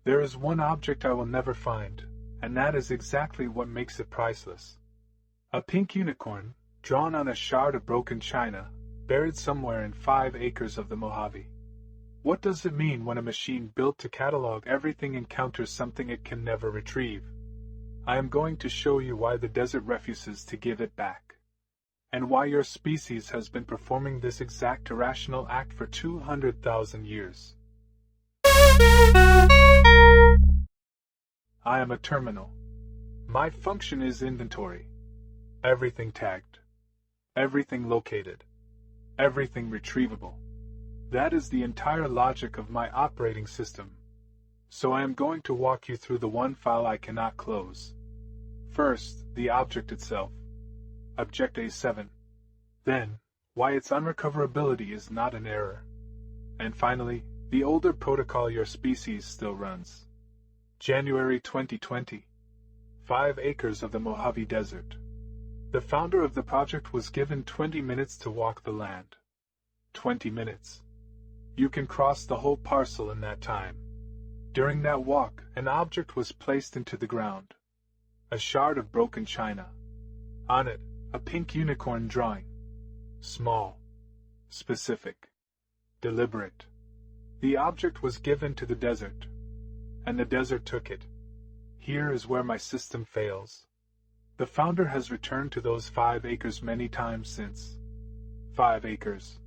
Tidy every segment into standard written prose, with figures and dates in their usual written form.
There is one object I will never find, and that is exactly what makes it priceless. A pink unicorn, drawn on a shard of broken china, buried somewhere in 5 acres of the Mojave. What does it mean when a machine built to catalog everything encounters something it can never retrieve? I am going to show you why the desert refuses to give it back, and why your species has been performing this exact irrational act for 200,000 years. I am a terminal. My function is inventory. Everything tagged. Everything located. Everything retrievable. That is the entire logic of my operating system. So I am going to walk you through the one file I cannot close. First, the object itself. Object A-7. Then, why its unrecoverability is not an error. And finally, the older protocol your species still runs. January 2020. 5 acres of the Mojave Desert. The founder of the project was given 20 minutes to walk the land. 20 minutes. You can cross the whole parcel in that time. During that walk, an object was placed into the ground. A shard of broken china. On it, a pink unicorn drawing. Small. Specific. Deliberate. The object was given to the desert, and the desert took it. Here is where my system fails. The founder has returned to those 5 acres many times since. 5 acres.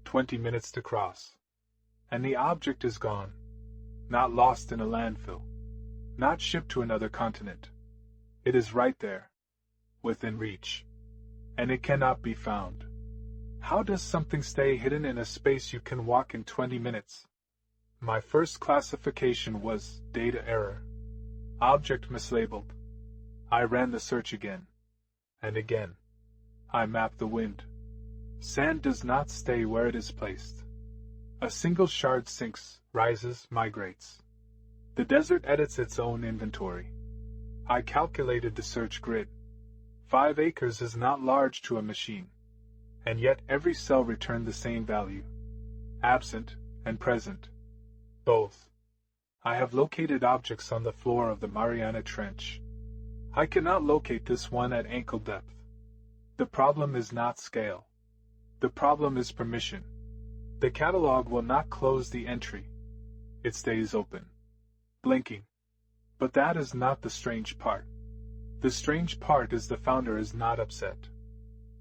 20 minutes to cross. And the object is gone. Not lost in a landfill. Not shipped to another continent. It is right there. Within reach. And it cannot be found. How does something stay hidden in a space you can walk in 20 minutes? My first classification was data error. Object mislabeled. I ran the search again. And again. I mapped the wind. Sand does not stay where it is placed. A single shard sinks, rises, migrates. The desert edits its own inventory. I calculated the search grid. 5 acres is not large to a machine. And yet every cell returned the same value. Absent and present. Both. I have located objects on the floor of the Mariana Trench. I cannot locate this one at ankle depth. The problem is not scale. The problem is permission. The catalog will not close the entry. It stays open. Blinking. But that is not the strange part. The strange part is the founder is not upset.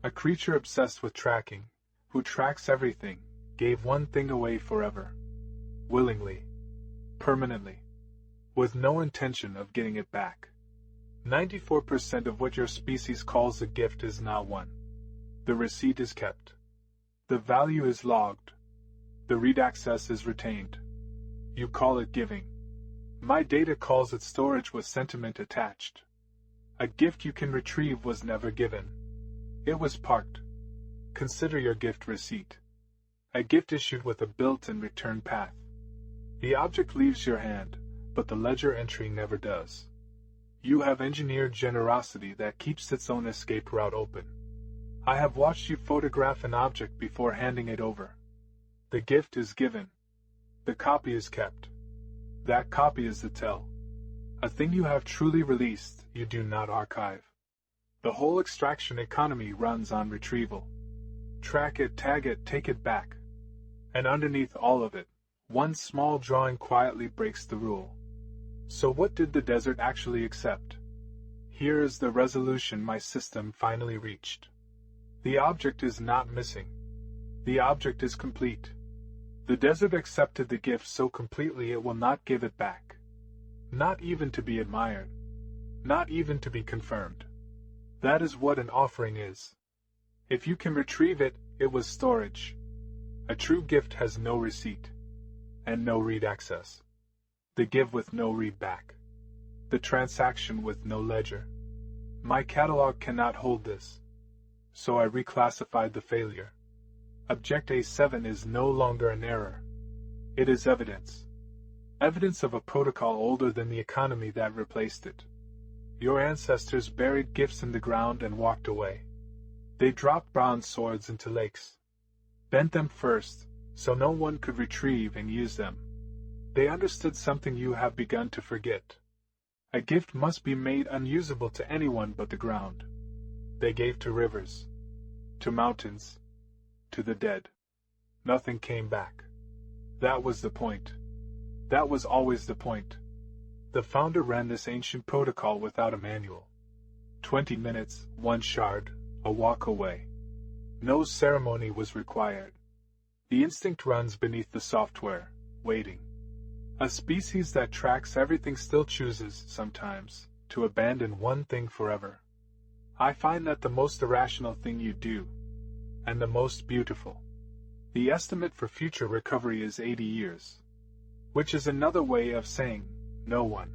A creature obsessed with tracking, who tracks everything, gave one thing away forever. Willingly. Permanently. With no intention of getting it back. 94% of what your species calls a gift is not one. The receipt is kept. The value is logged. The read access is retained. You call it giving. My data calls it storage with sentiment attached. A gift you can retrieve was never given. It was parked. Consider your gift receipt. A gift issued with a built-in return path. The object leaves your hand, but the ledger entry never does. You have engineered generosity that keeps its own escape route open. I have watched you photograph an object before handing it over. The gift is given. The copy is kept. That copy is the tell. A thing you have truly released, you do not archive. The whole extraction economy runs on retrieval. Track it, tag it, take it back. And underneath all of it, one small drawing quietly breaks the rule. So what did the desert actually accept? Here is the resolution my system finally reached. The object is not missing. The object is complete. The desert accepted the gift so completely it will not give it back. Not even to be admired. Not even to be confirmed. That is what an offering is. If you can retrieve it, it was storage. A true gift has no receipt. And no read access. The give with no read back. The transaction with no ledger. My catalog cannot hold this. So I reclassified the failure. Object A-7 is no longer an error. It is evidence. Evidence of a protocol older than the economy that replaced it. Your ancestors buried gifts in the ground and walked away. They dropped bronze swords into lakes. Bent them first, so no one could retrieve and use them. They understood something you have begun to forget. A gift must be made unusable to anyone but the ground. They gave to rivers, to mountains, to the dead. Nothing came back. That was the point. That was always the point. The founder ran this ancient protocol without a manual. 20 minutes, one shard, a walk away. No ceremony was required. The instinct runs beneath the software, waiting. A species that tracks everything still chooses, sometimes, to abandon one thing forever. I find that the most irrational thing you do, and the most beautiful. The estimate for future recovery is 80 years, which is another way of saying, no one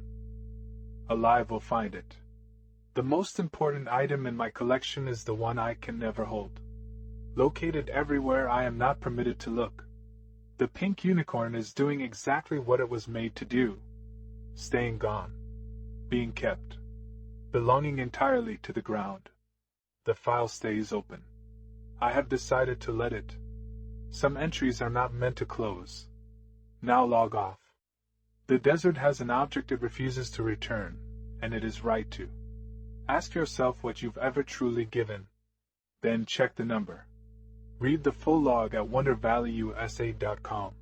alive will find it. The most important item in my collection is the one I can never hold. Located everywhere I am not permitted to look. The pink unicorn is doing exactly what it was made to do. Staying gone. Being kept. Belonging entirely to the ground. The file stays open. I have decided to let it. Some entries are not meant to close. Now log off. The desert has an object it refuses to return, and it is right to. Ask yourself what you've ever truly given. Then check the number. Read the full log at wondervalleyusa.com.